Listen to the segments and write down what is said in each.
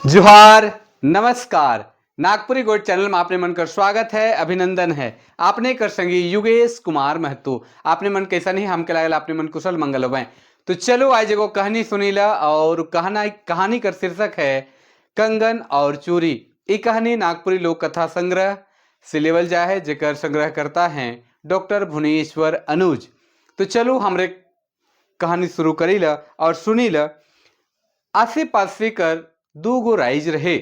जोहार, नमस्कार। Nagpuri gold channel में आपने मन कर स्वागत है, अभिनंदन है। आपने कर संगी युगेश कुमार महतो। आपने मन कैसा नहीं हम के लागल आपने मन कुशल मंगल होवे। तो चलो आज एगो कहानी सुनीला और कहानी कर शीर्षक है कंगन और चूरी। ये कहानी नागपुरी लोक कथा संग्रह से लेवल जा है जेकर संग्रह करता है डॉक्टर भुवनेश्वर अनुज। तो चलो हमरे कहानी शुरू करीला और सुनीला। आसे पासे कर दूगो राइज रहे।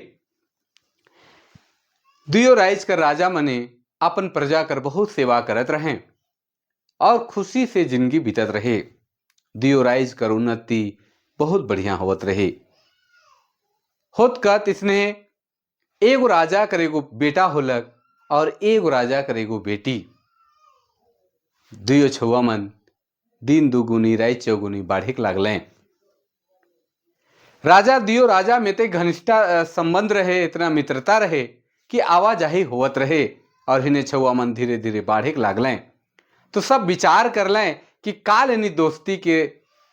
दुयो राइज कर राजा मने अपन प्रजा कर बहुत सेवा करत रहे और खुशी से जिंदगी बीतत रहे। दुयो राइज कर उन्नति बहुत बढ़िया होवत रहे। होत कत इसने एगो राजा कर एगो बेटा होलक और एगो राजा कर एगो बेटी। दुयो छुआ मन दिन दुगुनी राइज चौगुनी बाढ़े लागले। राजा दियो राजा में ते घनिष्ठता संबंध रहे, इतना मित्रता रहे कि आवाजाही होवत रहे और हिने छुआ मन धीरे धीरे बाढ़े लागलें। तो सब विचार कर लें कि काल इन्हीं दोस्ती के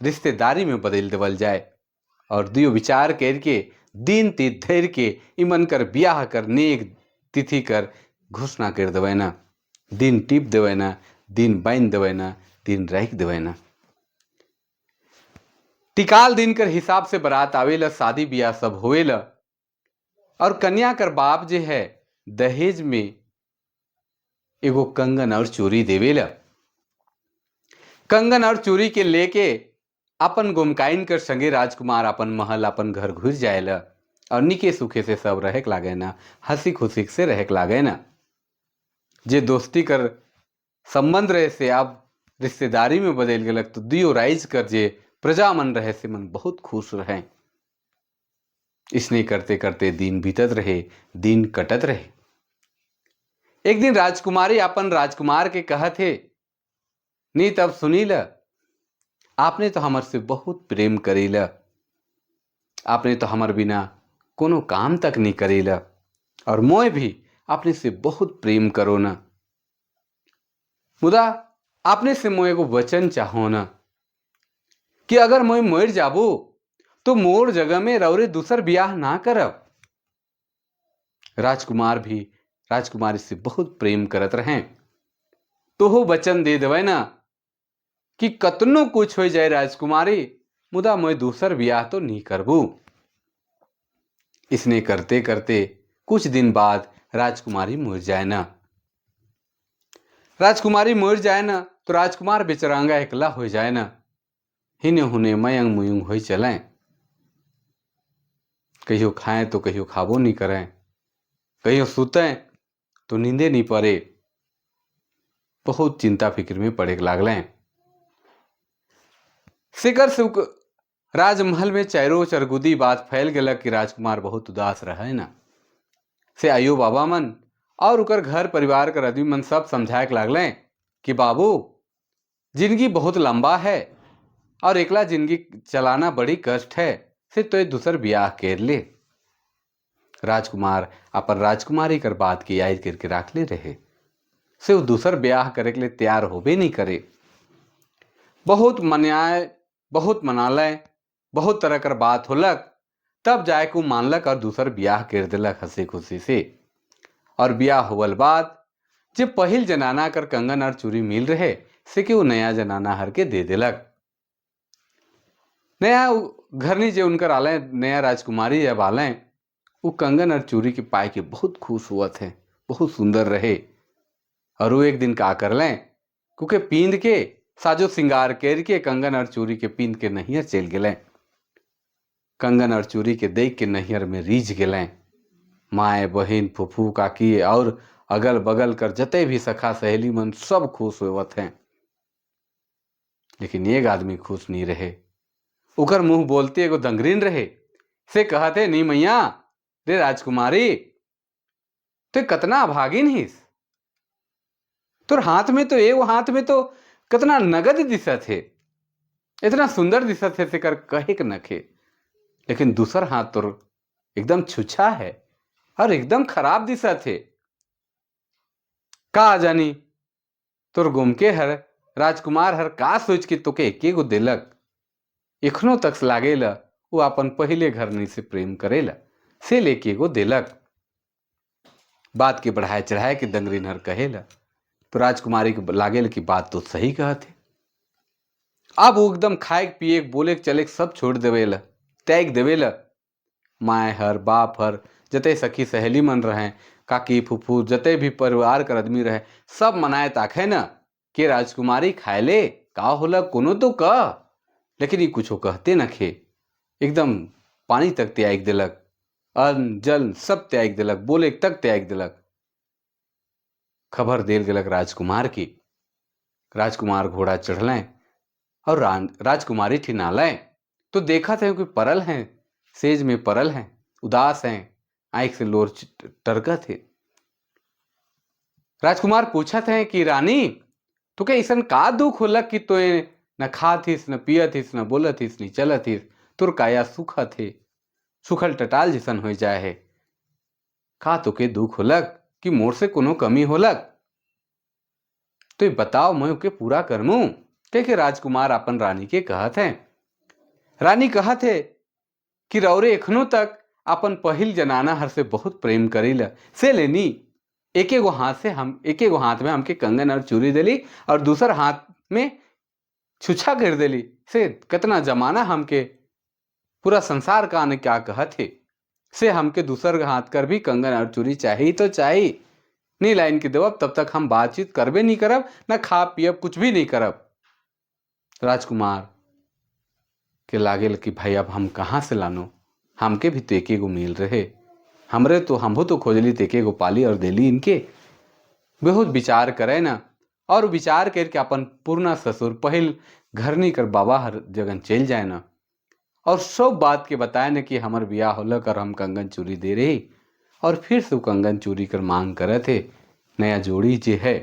रिश्तेदारी में बदल देवल जाए और दियो विचार करके दिन तीत धैर्य के इमन कर ब्याह कर नेक तिथि कर घोषणा कर देवैना। दिन टिप देवैना, दिन बांध देवैना, दिन रख देवैना। टिकाल दिन कर हिसाब से बारात आवेला, शादी ब्याह सब होवेला और कन्या कर बाप जे है दहेज में एगो कंगन और चूरी देवेला। कंगन और चूरी के लेके अपन गोमकाइन कर संगे राजकुमार अपन महल अपन घर घुस जाएला और निके सुखे से सब रहे लागे ना, हंसी खुशी से रहे लागे ना। जे दोस्ती कर संबंध रहे से अब रिश्तेदारी में बदल गलक तो दियो राइज कर जे प्रजा मन रहे से मन बहुत खुश रहे। इसने करते करते दिन बीतत रहे, दिन कटत रहे। एक दिन राजकुमारी अपन राजकुमार के कहा थे, नी तब सुनीला, आपने तो हमर से बहुत प्रेम करेला, आपने तो हमर बिना कोनो काम तक नहीं करेला और मोय भी आपने से बहुत प्रेम करो ना। मुदा आपने से मोय को वचन चाहो ना कि अगर मैं मर जाबो तो मोर जगह में रौरे दूसर ब्याह ना करब। राजकुमार भी राजकुमारी से बहुत प्रेम करत रहे तो हो वचन दे देवे ना कि कतनो कुछ हो जाए राजकुमारी, मुदा मैं दूसर ब्याह तो नहीं करबू। इसने करते करते कुछ दिन बाद राजकुमारी मर जाए ना। राजकुमारी मर जाए ना तो राजकुमार बेचरांगा एकला हो जाए ना। हिने हुने मयंग मुयुंग हो चले, कहियो खाएं तो कहियो खाबो नहीं करें, कहियो सुतें तो नींदे नहीं पड़े। बहुत चिंता फिक्र में पड़े लागलें। शिकर सुख राजमहल में चैरो चरगुदी बात फैल गया कि राजकुमार बहुत उदास रहे ना। से आयो बाबा मन और उकर घर परिवार कर आदमी मन सब समझाए लागलें कि बाबू, जिंदगी बहुत लंबा है और एकला जिंदगी चलाना बड़ी कष्ट है, से तो दूसर ब्याह कर ले। राजकुमार अपन राजकुमारी कर बात की याद करके रख ले रहे से वो दूसर ब्याह करे के लिए तैयार होबे नहीं करे। बहुत मनाए, बहुत मनाले, बहुत तरह कर बात होलक, तब जाए को मानलक और दूसर ब्याह कर दिलक हंसी खुशी से। और ब्याह होवल बाद जब पहिल जनाना कर कंगन और चूरी मिल रहे से कि वो नया जनाना हर के दे दिलक। नया घर नहीं जो उनकर आले, नया राजकुमारी जब आले, वो कंगन और चूरी के पाए के बहुत खुश हुआ थे, बहुत सुंदर रहे। और वो एक दिन का कर लें क्योंकि पींद के साजो सिंगार कर के कंगन और चूरी के पींद के नहियर चल गए। कंगन और चूरी के देख के नहियर में रीझ गए। माए बहन फुफू काकी और अगल बगल कर जते भी सखा सहेली मन सब खुश हुए थे। लेकिन एक आदमी खुश नहीं रहे। उकर मुंह बोलते एगो दंगरीन रहे से कहते, नहीं मैया रे राजकुमारी, तो कतना भागिन हिस, तोर हाथ में तो एगो हाथ में तो कितना नगद दिशत है, इतना सुंदर दिशत है से कर कहे के नखे, लेकिन दूसर हाथ तो एकदम छुछा है और एकदम खराब दिशत है। का जानी तोर गुमके हर राजकुमार हर का सोच के तोके एके गो दिलक। इखनो तक लागेला वो अपन पहले घर नहीं से प्रेम करेला, से लेके गो देलक। बात के बढ़ाए चढ़ाए के दंगरी नर कहेला तो राजकुमारी के लागेल की बात तो सही कहते। अब वो एकदम खाए पिए बोले चले सब छोड़ देवेला, त्याग देवेला। माए हर बाप हर जते सखी सहेली मन रहे, काकी फूफू जते भी परिवार कर आदमी रहे, सब मनाए ताके न के राजकुमारी खाए ले का होला कोनो तो कह। लेकिन ये कुछो कहते न खे, एकदम पानी तक त्याग दिलक, अन्न जल सब त्याग दिलक, बोले तक त्याग दिलक। खबर देल गेलक राजकुमार की। राजकुमार घोड़ा चढ़लें और राजकुमारी ठिनालें तो देखा थे कि परल हैं, सेज में परल हैं, उदास हैं, आंख से लोर टरका थे। राजकुमार पूछा थे कि रानी तो क्या ऐसा का दुख होलक कि तो न खाथिस न पियथिस न बोलथिस न चलथिस, तुर काया सुखा थे, सुखल टटाल जैसन हो जाए है। का तो के दुख होलक कि मोर से कोनो कमी होलक, तो ये बताओ मैं ओके पूरा करमू। के राजकुमार अपन रानी के कहत हैं। रानी कहत है कि रौरे एखनो तक अपन पहिल जनाना हर से बहुत प्रेम करीला, से लेनी एक एगो हाथ में हमके कंगन और चूड़ी देली और दूसर हाथ में छुछा कर देली, से कितना जमाना हमके पूरा संसार का ने क्या कहत है, से हमके दूसर हाथ कर भी कंगन और चूड़ी चाहिए तो चाहिए, नहीं लाइन के देवब तब तक हम बातचीत करबे नहीं करब, न खा पियब कुछ भी नहीं करब। राजकुमार के लागेल कि भाई अब हम कहाँ से लानो, हमके भी तेके गो मिल रहे, हमरे तो हमहो तो खोजली तेके गो पाली और देली इनके। बहुत विचार करे ना, और विचार करके अपन पूर्णा ससुर पहिल घर नहीं कर बाबा हर जगन चल जाए ना, और सब बात के बताए ना कि हमर ब्याह होलक और हम कंगन चूरी दे रही, और फिर से कंगन चूरी कर मांग करे थे नया जोड़ी जे है।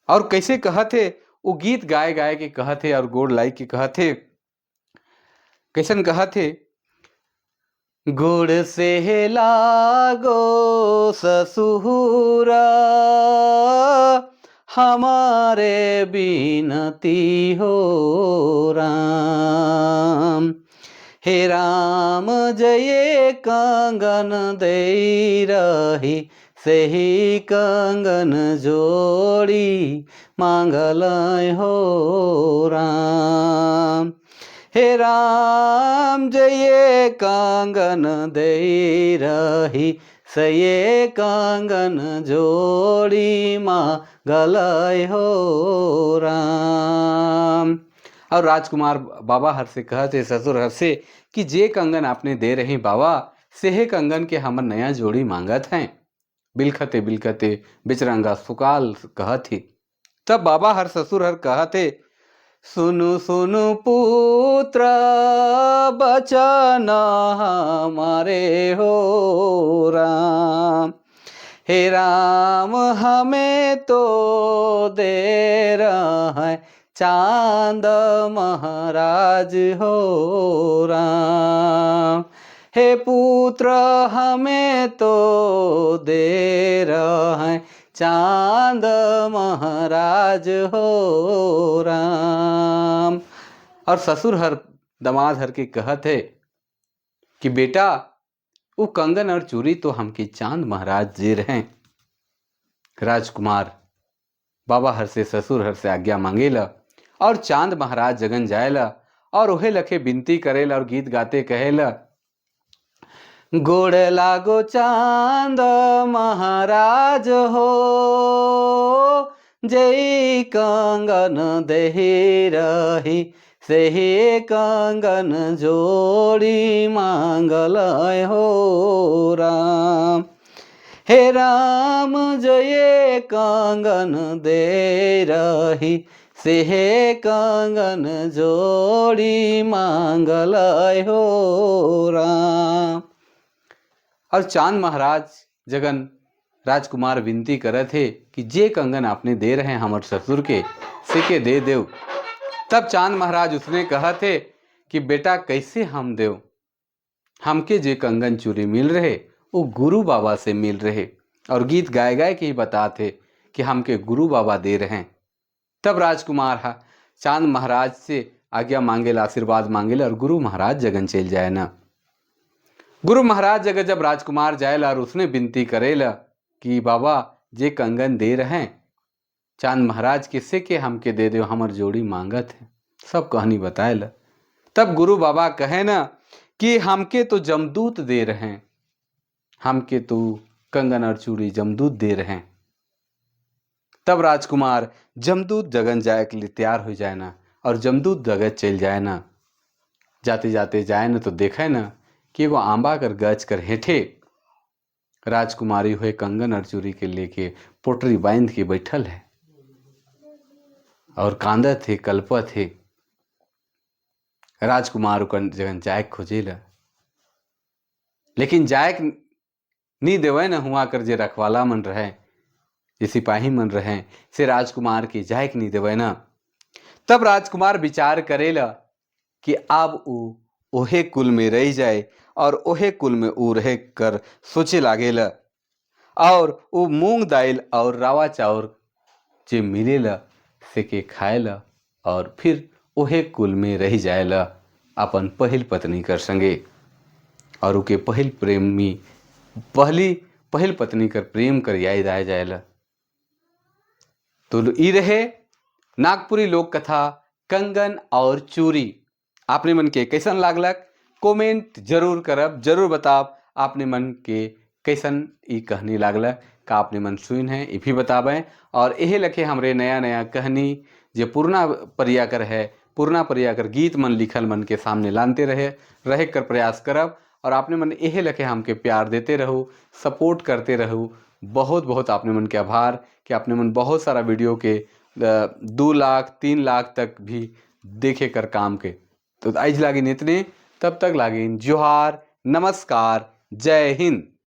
और कैसे कहते वो गीत गाए गाए के कहते और गोड़ लाई के कहते, कैसन कहते, गोड़ से लागो ससुरा हमारे बिनती हो राम, हे राम जये कंगन दे रही सही कंगन जोड़ी मांगल हो राम, हे राम जये कंगन दे रही सये कंगन जोड़ी मांगल हो राम। और राजकुमार बाबा हर से कहते ससुर हर से कि जे कंगन आपने दे रहे बाबा से हे कंगन के हमर नया जोड़ी मांगत हैं। बिलखते बिलखते बिचरंगा सुकाल कहती। तब बाबा हर ससुर हर कहते, सुनु सुनु पुत्र बचन हमारे हो राम, हे राम हमें तो दे रहा है चांद महाराज हो राम, हे पुत्र हमें तो दे रहा है चांद महाराज हो राम। और ससुर हर दमाद हर के कहत है कि बेटा वो कंगन और चूड़ी तो हमके चांद महाराज दे रहे। राजकुमार बाबा हर से ससुर हर से आज्ञा मांगेला और चांद महाराज जगन जाएला और ओहे लखे बिनती करेला और गीत गाते कहेला, गोड़ लागो चांद महाराज हो जय कंगन दे रही सही कंगन जोड़ी मांगल हो राम, हे राम जय कंगन दे रही से हे कंगन जोड़ी मांगल हो राम। और चांद महाराज जगन राजकुमार विनती करे थे कि जे कंगन आपने दे रहे हैं हमर ससुर के सिके दे देव। तब चांद महाराज उसने कहा थे कि बेटा कैसे हम देव, हमके जे कंगन चूरी मिल रहे वो गुरु बाबा से मिल रहे, और गीत गाए गाए के ही बताते कि हमके गुरु बाबा दे रहे हैं। तब राजकुमार चांद महाराज से आज्ञा मांगेला, आशीर्वाद मांगेला और गुरु महाराज जगन चल जाए ना। गुरु महाराज जगह जब राजकुमार जाएला और उसने विनती करेला कि बाबा जे कंगन दे रहे चांद महाराज किससे के हमके दे दो, हमर जोड़ी मांगत है। सब कहानी बताएला। तब गुरु बाबा कहे ना कि हमके तो जमदूत दे रहे हैं, हमके तो कंगन और चूड़ी जमदूत दे रहे हैं। तब राजकुमार जमदूत जगन जाए के लिए तैयार हो जाए ना, और जमदूत जगत चल जाए ना। जाते जाते जाए ना तो देखे ना कि एगो आंबा कर गच कर हेठे राजकुमारी हुए कंगन और चूड़ी के लेके पोटरी बांध के बैठल है और कांदत थे, कल्पत थे। राजकुमार जगन जाए खोजेला, लेकिन जाए नहीं देवे ना हुआ कर जे रखवाला मन रहे, जे सिपाही मन रहे से राजकुमार के जाए नहीं देवे ना। तब राजकुमार विचार करेला कि अब ओहे कुल में रह जाए और ओहे कुल में ऊ रह कर सोचे लागेला, और वो मूंग दाल और रावा चाउर जे मिलेला से के खाएला और फिर ओहे कुल में रह जाएला अपन पहिल पत्नी कर संगे। और उके पहिल प्रेमी पहिल पत्नी कर प्रेम कर याद आ जाएला। तो ई रहे नागपुरी लोक कथा कंगन और चूरी। आपने मन के कैसन लागलक कमेंट जरूर करब, जरूर बताब आपने मन के कैसन ई कहानी लागलक, का आपने मन सुन है ये भी बताबें। और यही लखे हमरे नया नया कहानी जे पुरना परियाकर है, पुरना परियाकर गीत मन लिखल मन के सामने लानते रहे कर प्रयास करब। और आपने मन यही लखे हमके प्यार देते रहो, सपोर्ट करते रहो। बहुत बहुत आपने मन के आभार कि आपने मन बहुत सारा वीडियो के 2 लाख 3 लाख तक भी देखे कर काम के। तो आज लागिन इतने, तब तक लागिन जोहार, नमस्कार, जय हिंद।